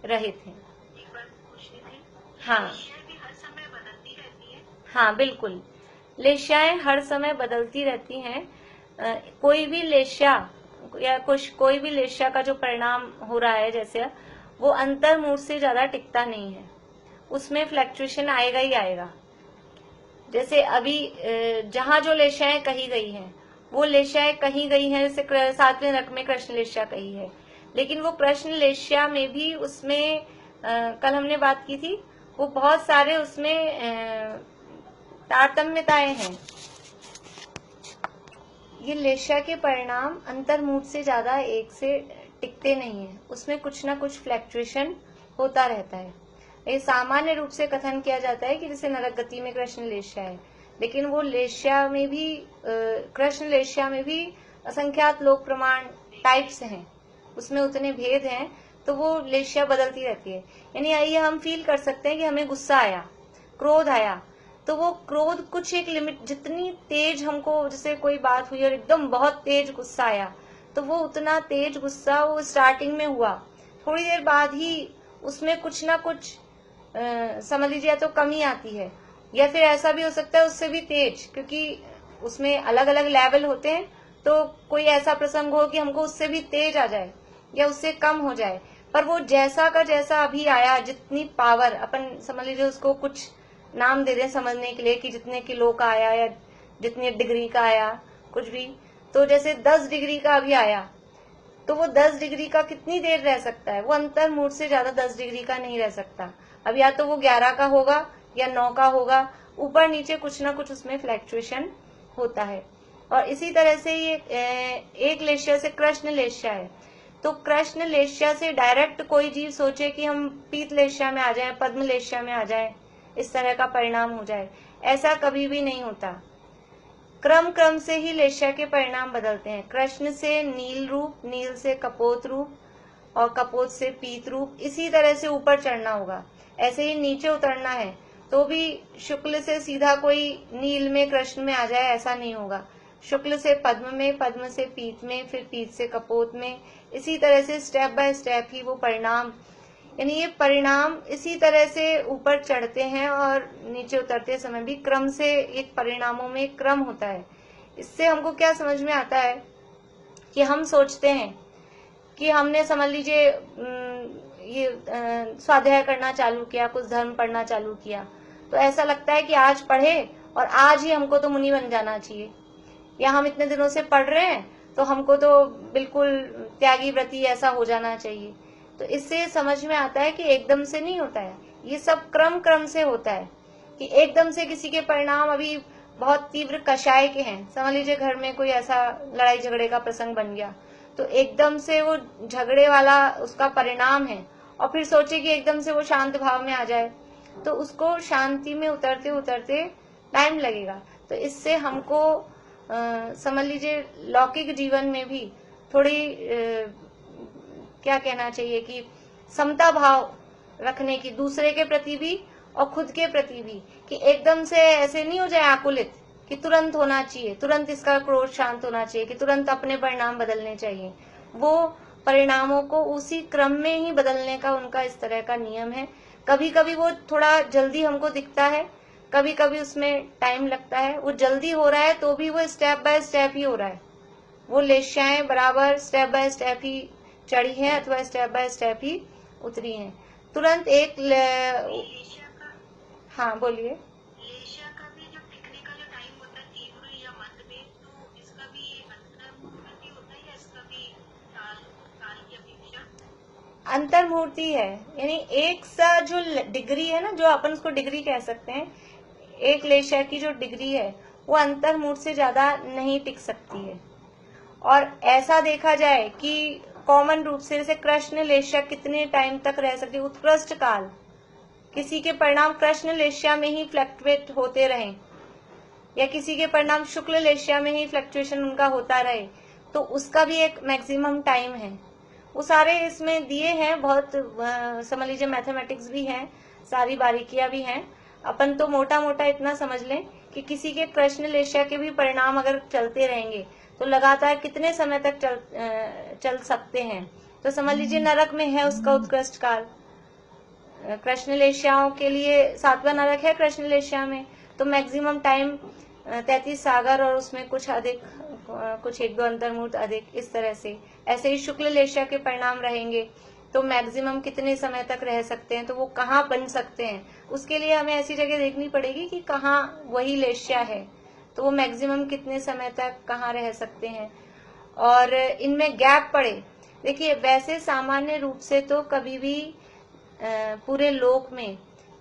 A: रहित हैं।
B: एक बात पूछनी थी,
A: हाँ
B: लेशियाएं भी हर समय बदलती रहती है?
A: हाँ बिल्कुल, लेश्याएं हर समय बदलती रहती हैं। कोई भी लेश्या या कोई भी लेश्या का जो परिणाम हो रहा है, जैसे वो अंतर्मूढ़ से ज्यादा टिकता नहीं है, उसमें फ्लक्चुएशन आएगा ही आएगा। जैसे अभी जहाँ जो लेश्याएं कही गई हैं, वो लेश्याएं कही गई हैं, जैसे 7वें नरक में कृष्ण लेश्या कही है, लेकिन वो कृष्ण लेश्या में भी उसमें कल हमने बात की थी, वो बहुत सारे उसमें तारतम्यताएं हैं। ये लेश्या के परिणाम अंतर्मूढ़ से ज्यादा एक से टिकते नहीं है, उसमें कुछ ना कुछ फ्लक्चुएशन होता रहता है। ये सामान्य रूप से कथन किया जाता है कि जैसे नरक गति में कृष्ण लेश्या है, लेकिन वो लेश्या में भी कृष्ण लेश्या में भी असंख्यात लोक प्रमाण टाइप्स हैं, उसमें उतने भेद हैं, तो वो लेश्या बदलती रहती है। यानी आइए हम फील कर सकते हैं कि हमें गुस्सा आया, क्रोध आया, तो वो क्रोध कुछ एक लिमिट, जितनी तेज हमको, जैसे कोई बात हुई और एकदम बहुत तेज गुस्सा आया, तो वो उतना तेज गुस्सा वो स्टार्टिंग में हुआ, थोड़ी देर बाद ही उसमें कुछ ना कुछ समझ लीजिए या तो कमी आती है, या फिर ऐसा भी हो सकता है उससे भी तेज, क्योंकि उसमें अलग अलग लेवल होते हैं, तो कोई ऐसा प्रसंग हो कि हमको उससे भी तेज आ जाए या उससे कम हो जाए, पर वो जैसा का जैसा अभी आया, जितनी पावर, अपन समझ लीजिए उसको कुछ नाम दे दें समझने के लिए कि जितने किलो का आया या जितनी डिग्री का आया, कुछ भी, तो जैसे 10 डिग्री का अभी आया, तो वो 10 डिग्री का कितनी देर रह सकता है, वो अंतर्मूढ़ से ज्यादा 10 डिग्री का नहीं रह सकता। अब या तो वो 11 का होगा या 9 का होगा, ऊपर नीचे कुछ ना कुछ उसमें फ्लक्चुएशन होता है। और इसी तरह से ये एक लेश्या से कृष्ण लेश्या है, तो कृष्ण लेश्या से डायरेक्ट कोई जीव सोचे कि हम पीत लेश्या में आ जाए, पद्म लेश्या में आ जाए, इस तरह का परिणाम हो जाए, ऐसा कभी भी नहीं होता। क्रम क्रम से ही लेश्या के परिणाम बदलते हैं। कृष्ण से नील रूप, नील से कपोत रूप, और कपोत से पीत रूप, इसी तरह से ऊपर चढ़ना होगा। ऐसे ही नीचे उतरना है तो भी शुक्ल से सीधा कोई नील में कृष्ण में आ जाए, ऐसा नहीं होगा। शुक्ल से पद्म में, पद्म से पीत में, फिर पीत से कपोत में, इसी तरह से स्टेप बाय स्टेप ही वो परिणाम, यानी ये परिणाम इसी तरह से ऊपर चढ़ते हैं और नीचे उतरते समय भी क्रम से एक परिणामों में क्रम होता है। इससे हमको क्या समझ में आता है कि हम सोचते हैं कि हमने समझ लीजिए ये स्वाध्याय करना चालू किया, कुछ धर्म पढ़ना चालू किया, तो ऐसा लगता है कि आज पढ़े और आज ही हमको तो मुनि बन जाना चाहिए, या हम इतने दिनों से पढ़ रहे हैं तो हमको तो बिल्कुल त्यागी व्रती ऐसा हो जाना चाहिए। तो इससे समझ में आता है कि एकदम से नहीं होता है, ये सब क्रम क्रम से होता है। कि एकदम से किसी के परिणाम अभी बहुत तीव्र कषाय के हैं, समझ लीजिए घर में कोई ऐसा लड़ाई झगड़े का प्रसंग बन गया, तो एकदम से वो झगड़े वाला उसका परिणाम है, और फिर सोचे कि एकदम से वो शांत भाव में आ जाए, तो उसको शांति में उतरते उतरते टाइम लगेगा। तो इससे हमको समझ लीजिए लौकिक जीवन में भी थोड़ी क्या कहना चाहिए कि समता भाव रखने की, दूसरे के प्रति भी और खुद के प्रति भी, कि एकदम से ऐसे नहीं हो जाए आकुलित कि तुरंत होना चाहिए, तुरंत इसका क्रोध शांत होना चाहिए, कि तुरंत अपने परिणाम बदलने चाहिए। वो परिणामों को उसी क्रम में ही बदलने का उनका इस तरह का नियम है। कभी कभी वो थोड़ा जल्दी हमको दिखता है, कभी कभी उसमें टाइम लगता है। वो जल्दी हो रहा है तो भी वो स्टेप बाय स्टेप ही हो रहा है, वो लेश्याएं बराबर स्टेप बाय स्टेप ही चढ़ी हैं अथवा स्टेप बाय स्टेप ही उतरी हैं। तुरंत एक
B: लेशिया का,
A: हाँ बोलिए।
B: लेशिया का भी जो टिकने का जो टाइम होता है, तीव्र या मंद में, तो इसका भी अंतर्मूर्ति होता है या इसका भी काल की अपेक्षा?
A: अंतर्मूर्ति है, यानी एक सा जो डिग्री है ना, जो अपन उसको डिग्री कह सकते हैं, एक लेश्या की जो डिग्री है वो अंतर्मूर्त से ज्यादा नहीं टिक सकती है। और ऐसा देखा जाए कि कॉमन रूप से जैसे कृष्ण लेश्या कितने टाइम तक रह सकती है, उत्कृष्ट काल, किसी के परिणाम कृष्ण लेश्या में ही फ्लक्चुएट होते रहे, या किसी के परिणाम शुक्ल लेश्या में ही फ्लक्चुएशन उनका होता रहे, तो उसका भी एक मैक्सिमम टाइम है। वो सारे इसमें दिए हैं, बहुत समझ लीजिए मैथमेटिक्स भी है, सारी बारीकियां भी हैं। अपन तो मोटा मोटा इतना समझ लें कि किसी के कृष्ण लेशा के भी परिणाम अगर चलते रहेंगे तो लगातार कितने समय तक चल सकते हैं। तो समझ लीजिए नरक में है उसका उत्कृष्ट काल, कृष्ण लेशियाओं के लिए 7वां नरक है कृष्ण लेशिया में, तो मैक्सिमम टाइम 33 सागर और उसमें कुछ अधिक, कुछ 1-2 अंतर्मूर्त अधिक, इस तरह से। ऐसे ही शुक्ल लेशिया के परिणाम रहेंगे तो मैक्सिमम कितने समय तक रह सकते हैं, तो वो कहाँ बन सकते हैं, उसके लिए हमें ऐसी जगह देखनी पड़ेगी कि कहाँ वही लेशिया है, तो वो मैक्सिमम कितने समय तक कहाँ रह सकते हैं और इनमें गैप पड़े। देखिए वैसे सामान्य रूप से तो कभी भी पूरे लोक में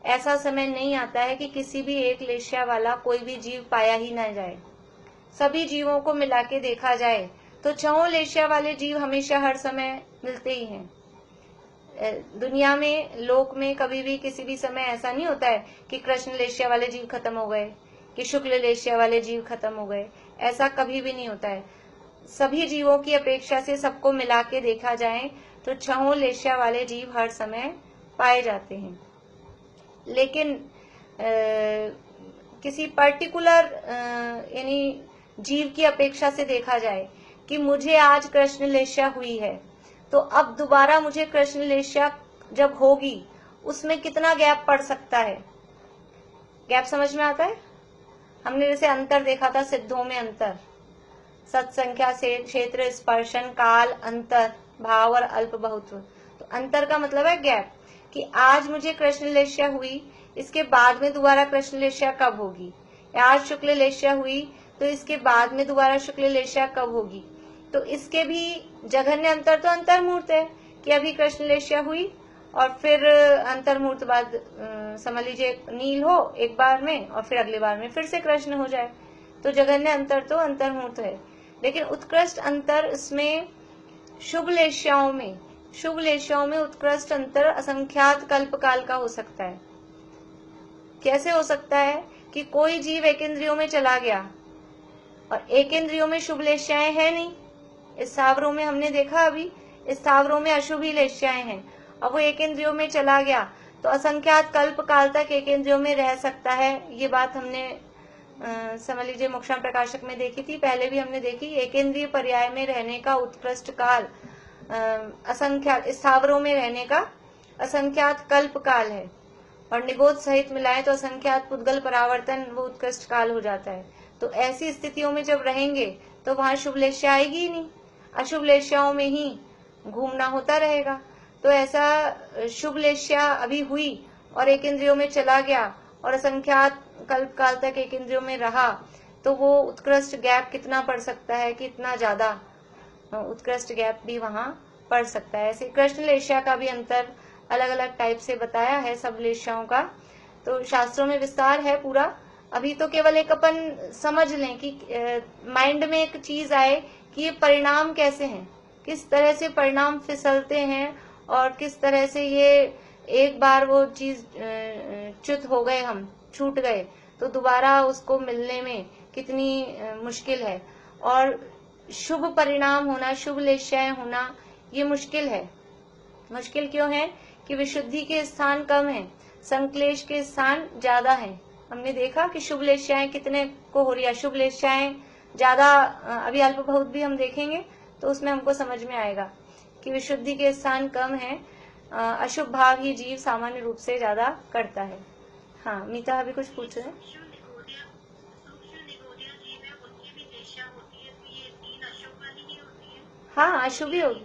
A: ऐसा समय नहीं आता है कि किसी भी एक लेशिया वाला कोई भी जीव पाया ही ना जाए। सभी जीवों को मिला के देखा जाए तो 6 लेशिया वाले जीव हमेशा हर समय मिलते ही हैं। दुनिया में, लोक में कभी भी किसी भी समय ऐसा नहीं होता है कि कृष्ण लेशिया वाले जीव खत्म हो गए, कि शुक्ल लेशिया वाले जीव खत्म हो गए, ऐसा कभी भी नहीं होता है। सभी जीवों की अपेक्षा से सबको मिला के देखा जाए तो 6 लेशिया वाले जीव हर समय पाए जाते हैं। लेकिन किसी पर्टिकुलर यानी जीव की अपेक्षा से देखा जाए कि मुझे आज कृष्ण लेशिया हुई है, तो अब दोबारा मुझे कृष्ण लेशिया जब होगी उसमें कितना गैप पड़ सकता है। गैप समझ में आता है? हमने जैसे अंतर देखा था सिद्धों में, अंतर सत्संख्या से क्षेत्र स्पर्शन काल अंतर भाव और अल्प बहुत्व। तो अंतर का मतलब है गैप, कि आज मुझे कृष्ण लेशिया हुई, इसके बाद में दोबारा कृष्ण लेशिया कब होगी, या आज शुक्ल लेशिया हुई तो इसके बाद में दोबारा शुक्ल लेशिया कब होगी। तो इसके भी जघन्य अंतर तो अंतर्मूर्त है कि अभी कृष्ण लेशिया हुई और फिर अंतर्मूर्त बाद समझ लीजिए नील हो एक बार में और फिर अगले बार में फिर से कृष्ण हो जाए, तो जघन्य अंतर तो अंतर्मूर्त है। लेकिन उत्कृष्ट अंतर इसमें शुभ लेशियाओं में उत्कृष्ट अंतर असंख्यात कल्प काल का हो सकता है। कैसे हो सकता है कि कोई जीव एक इंद्रियों में चला गया और एक इंद्रियों में शुभ लेशियाएं है नहीं। स्थावरों में हमने देखा, अभी स्थावरों में अशुभी लेशियाएं हैं, अब वो एक इंद्रियों में चला गया तो असंख्यात कल्प काल तक एक इंद्रियों में रह सकता है। ये बात हमने समझ लीजिए मोक्षण प्रकाशक में देखी थी, पहले भी हमने देखी। एक इंद्रिय पर्याय में रहने का उत्कृष्ट काल असंख्यात, स्थावरों में रहने का असंख्यात कल्प काल है, और निगोद सहित मिलाए तो असंख्यात पुद्गल परावर्तन वो उत्कृष्ट काल हो जाता है। तो ऐसी स्थितियों में जब रहेंगे तो वहां शुभ लेशिया आएगी ही नहीं, अशुभ लेशियाओं में ही घूमना होता रहेगा। तो ऐसा शुभ लेशिया अभी हुई और एक इंद्रियों में चला गया और असंख्यात कल्प काल तक एक इंद्रियों में रहा, तो वो उत्कृष्ट गैप कितना पड़ सकता है कि इतना ज्यादा उत्कृष्ट गैप भी वहां पड़ सकता है। ऐसे कृष्ण लेशिया का भी अंतर अलग अलग टाइप से बताया है सब लेशियाओं का, तो शास्त्रों में विस्तार है पूरा। अभी तो केवल एक अपन समझ लें कि माइंड में एक चीज आए कि ये परिणाम कैसे हैं, किस तरह से परिणाम फिसलते हैं और किस तरह से ये एक बार वो चीज च्युत हो गए, हम छूट गए, तो दोबारा उसको मिलने में कितनी मुश्किल है। और शुभ परिणाम होना, शुभ लेशियाएं होना ये मुश्किल है। मुश्किल क्यों है कि विशुद्धि के स्थान कम है, संक्लेश के स्थान ज्यादा है। हमने देखा कि शुभ लेशियाएं कितने को हो रही है, शुभ लेशियाएं ज्यादा। अभी अल्प बहुत भी हम देखेंगे तो उसमें हमको समझ में आएगा कि विशुद्धि के स्थान कम है, अशुभ भाव ही जीव सामान्य रूप से ज्यादा करता है। हाँ मीता अभी कुछ पूछ रहे हैं? हाँ अशुभ ही होगी,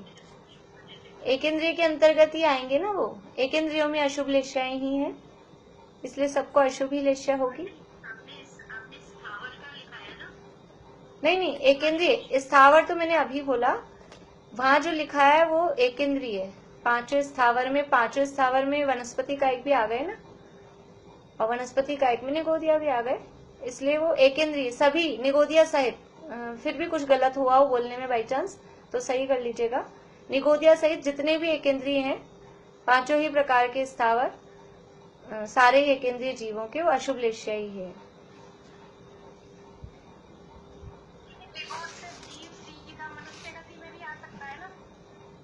A: एक इंद्रिय के अंतर्गत ही आएंगे ना वो, एक इंद्रियों में अशुभ लेशियाएं ही हैं, इसलिए सबको अशुभ ही लेशिया होगी। नहीं नहीं, एक इंद्रिय स्थावर तो मैंने अभी बोला, वहां जो लिखा है वो एक इंद्रिय है। पांचों स्थावर में वनस्पति कायिक भी आ गए ना, और वनस्पति कायिक में निगोदिया भी आ गए, इसलिए वो एक इंद्रिय सभी निगोदिया सहित। फिर भी कुछ गलत हुआ हो बोलने में बाई चांस तो सही कर लीजिएगा। निगोदिया सहित जितने भी एक इंद्रिय हैं, पांचों ही प्रकार के स्थावर, सारे एक इंद्रिय जीवों के वो अशुभ लेशिया ही है।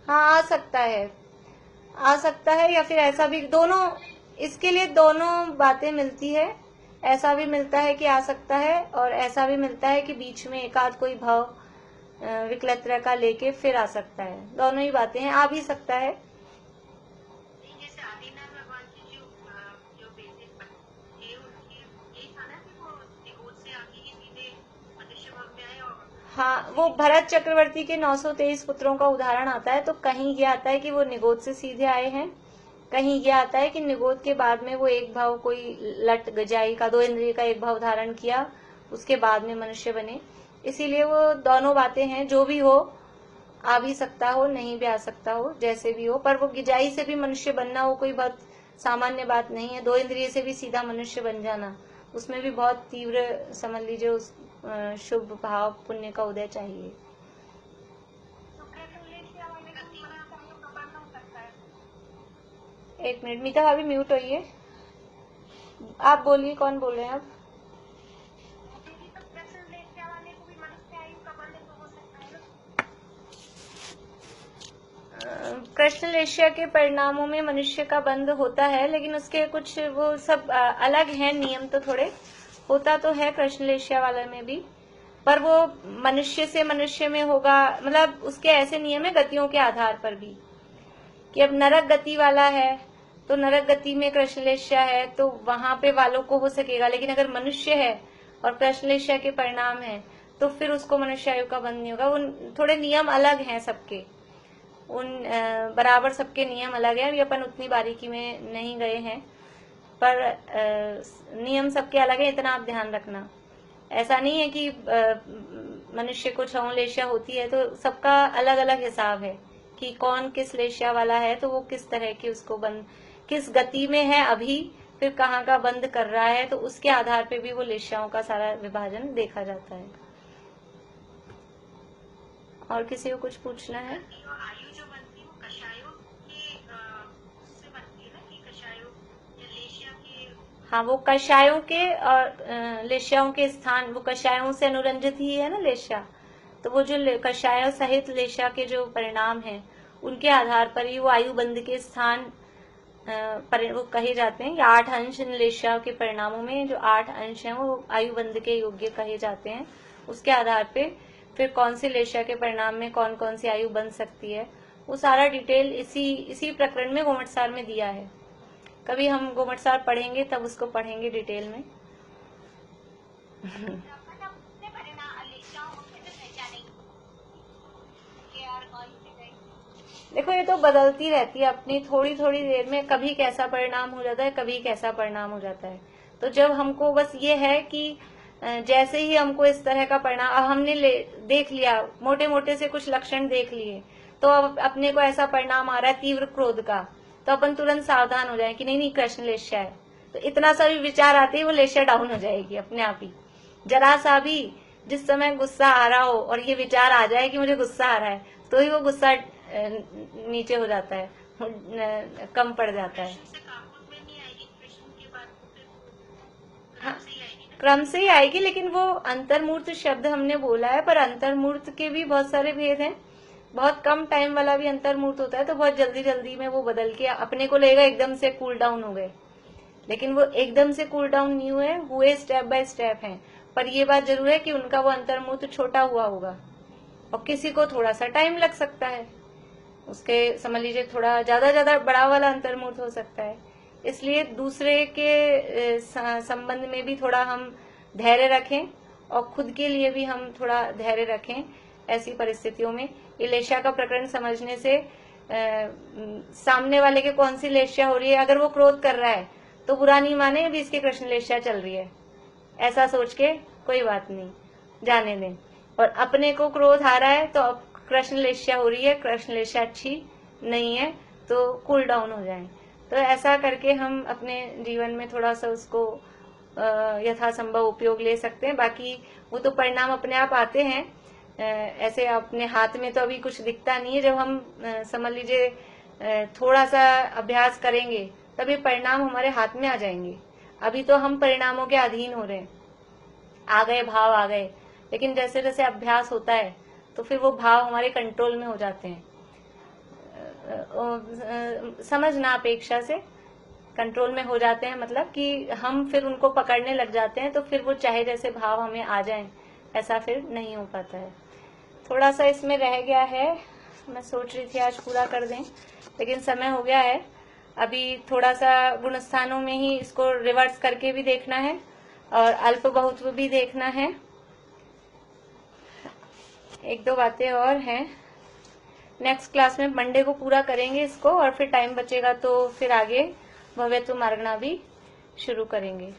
A: हाँ, आ सकता है या फिर ऐसा भी, दोनों, इसके लिए दोनों बातें मिलती है। ऐसा भी मिलता है कि आ सकता है और ऐसा भी मिलता है कि बीच में एक आध कोई भाव विकलत्र का लेके फिर आ सकता है। दोनों ही बातें हैं, आ भी सकता है।
B: नहीं, जैसे आदिनाथ भगवान जी जो बेसिक थे उनकी यही था ना कि वो निगोद से आगे ही सीधे मनुष्य भाव में आए और
A: हाँ, वो भरत चक्रवर्ती के 923 पुत्रों का उदाहरण आता है, तो कहीं ये आता है कि वो निगोद से सीधे आए हैं, कहीं ये आता है कि निगोद के बाद में वो एक भाव, कोई लट गजाई का, 2 इंद्रिय का एक भाव धारण किया, उसके बाद में मनुष्य बने। इसीलिए वो दोनों बातें हैं, जो भी हो, आ भी सकता हो, नहीं भी आ सकता हो, जैसे भी हो। पर वो गिजाई से भी मनुष्य बनना वो कोई बहुत सामान्य बात नहीं है। 2 इंद्रिय से भी सीधा मनुष्य बन जाना, उसमें भी बहुत तीव्र, समझ लीजिए, उस शुभ भाव पुण्य का उदय चाहिए। एक मिनट, मीता भाभी म्यूट होइए। आप बोलिए, कौन बोल रहे हैं आप? कृष्ण लेष्या के परिणामों में मनुष्य का बंध होता है, लेकिन उसके कुछ वो सब अलग हैं नियम, तो थोड़े होता तो है कृष्ण लेष्या वाले में भी, पर वो मनुष्य से मनुष्य में होगा। मतलब उसके ऐसे नियम है गतियों के आधार पर भी, कि अब नरक गति वाला है तो नरक गति में कृष्णलेष्या है तो वहां पे वालों को हो सकेगा, लेकिन अगर मनुष्य है और कृष्णलेष्या के परिणाम है तो फिर उसको मनुष्य आयु का बंध नहीं होगा। उन थोड़े नियम अलग हैं सबके, उन बराबर सबके नियम अलग हैं। अभी अपन उतनी बारीकी में नहीं गए हैं, पर नियम सबके अलग है, इतना आप ध्यान रखना। ऐसा नहीं है कि मनुष्य को 6 लेष्या होती है तो सबका अलग अलग हिसाब है कि कौन किस लेष्या वाला है, तो वो किस तरह की उसको बंद, किस गति में है अभी, फिर कहाँ का बंद कर रहा है, तो उसके आधार पे भी वो लेष्याओं का सारा विभाजन देखा जाता है। और किसी को कुछ पूछना है?
B: आयु जो बनती है वो कषायों के उससे बनती है ना, कि कषायों या लेशिया के।
A: हाँ, वो कषायों के और लेष्याओं के स्थान, वो कषायों से अनुरंजित ही है ना लेष्या, तो वो जो कषायों सहित लेष्या के जो परिणाम हैं उनके आधार पर ही वो आयु बंध के स्थान वो कहे जाते हैं। ये 8 अंश इन लेष्या के परिणामों में, जो 8 अंश हैं वो आयु बंध के योग्य कहे जाते हैं। उसके आधार पे फिर कौन सी लेष्या के परिणाम में कौन कौन सी आयु बन सकती है, वो सारा डिटेल इसी प्रकरण में गोमटसार में दिया है। कभी हम गोमटसार पढ़ेंगे तब उसको पढ़ेंगे डिटेल में। देखो, ये तो बदलती रहती है अपनी, थोड़ी थोड़ी देर में कभी कैसा परिणाम हो जाता है, कभी कैसा परिणाम हो जाता है। तो जब हमको बस ये है कि जैसे ही हमको इस तरह का परिणाम, अब हमने देख लिया, मोटे मोटे से कुछ लक्षण देख लिए, तो अब अपने को ऐसा परिणाम आ रहा है तीव्र क्रोध का, तो अपन तुरंत सावधान हो जाए कि नहीं नहीं कृष्ण लेष्या है। तो इतना सा भी विचार आते ही वो लेष्या डाउन हो जाएगी अपने आप ही। जरा सा भी जिस समय गुस्सा आ रहा हो और ये विचार आ जाए कि मुझे गुस्सा आ रहा है, तो ही वो गुस्सा नीचे हो जाता है, कम पड़ जाता है। हाँ, क्रम से ही आएगी, लेकिन वो अंतर्मूर्त शब्द हमने बोला है, पर अंतर्मूर्त के भी बहुत सारे भेद हैं। बहुत कम टाइम वाला भी अंतर्मूर्त होता है, तो बहुत जल्दी जल्दी में वो बदल के अपने को लेगा एकदम से कूल डाउन हो गए, लेकिन वो एकदम से कूल डाउन नहीं हुए स्टेप बाय स्टेप हैं। पर ये बात जरूर है कि उनका वो अंतर्मूर्त छोटा हुआ होगा और किसी को थोड़ा सा टाइम लग सकता है, उसके समझ लीजिए थोड़ा ज्यादा बड़ा वाला अंतर्मूर्त हो सकता है। इसलिए दूसरे के संबंध में भी थोड़ा हम धैर्य रखें और खुद के लिए भी हम थोड़ा धैर्य रखें ऐसी परिस्थितियों में। ये लेष्या का प्रकरण समझने से सामने वाले के कौन सी लेष्या हो रही है, अगर वो क्रोध कर रहा है तो बुरा नहीं माने, अभी इसके कृष्ण लेष्या चल रही है, ऐसा सोच के कोई बात नहीं, जाने दें। और अपने को क्रोध आ रहा है तो अब कृष्ण लेष्या हो रही है, कृष्ण लेष्या अच्छी नहीं है, तो कूल डाउन हो जाए। तो ऐसा करके हम अपने जीवन में थोड़ा सा उसको यथासंभव उपयोग ले सकते हैं। बाकी वो तो परिणाम अपने आप आते हैं, ऐसे अपने हाथ में तो अभी कुछ दिखता नहीं है। जब हम समझ लीजिए थोड़ा सा अभ्यास करेंगे तभी परिणाम हमारे हाथ में आ जाएंगे। अभी तो हम परिणामों के अधीन हो रहे हैं, आ गए भाव आ गए, लेकिन जैसे जैसे अभ्यास होता है तो फिर वो भाव हमारे कंट्रोल में हो जाते हैं। समझना अपेक्षा से कंट्रोल में हो जाते हैं, मतलब कि हम फिर उनको पकड़ने लग जाते हैं, तो फिर वो चाहे जैसे भाव हमें आ जाएं ऐसा फिर नहीं हो पाता है। थोड़ा सा इसमें रह गया है, मैं सोच रही थी आज पूरा कर दें, लेकिन समय हो गया है। अभी थोड़ा सा गुण स्थानों में ही इसको रिवर्स करके भी देखना है और अल्प बहुत्व भी देखना है। एक दो बातें और हैं, नेक्स्ट क्लास में मंडे को पूरा करेंगे इसको, और फिर टाइम बचेगा तो फिर आगे भव्यत्व मार्गना भी शुरू करेंगे।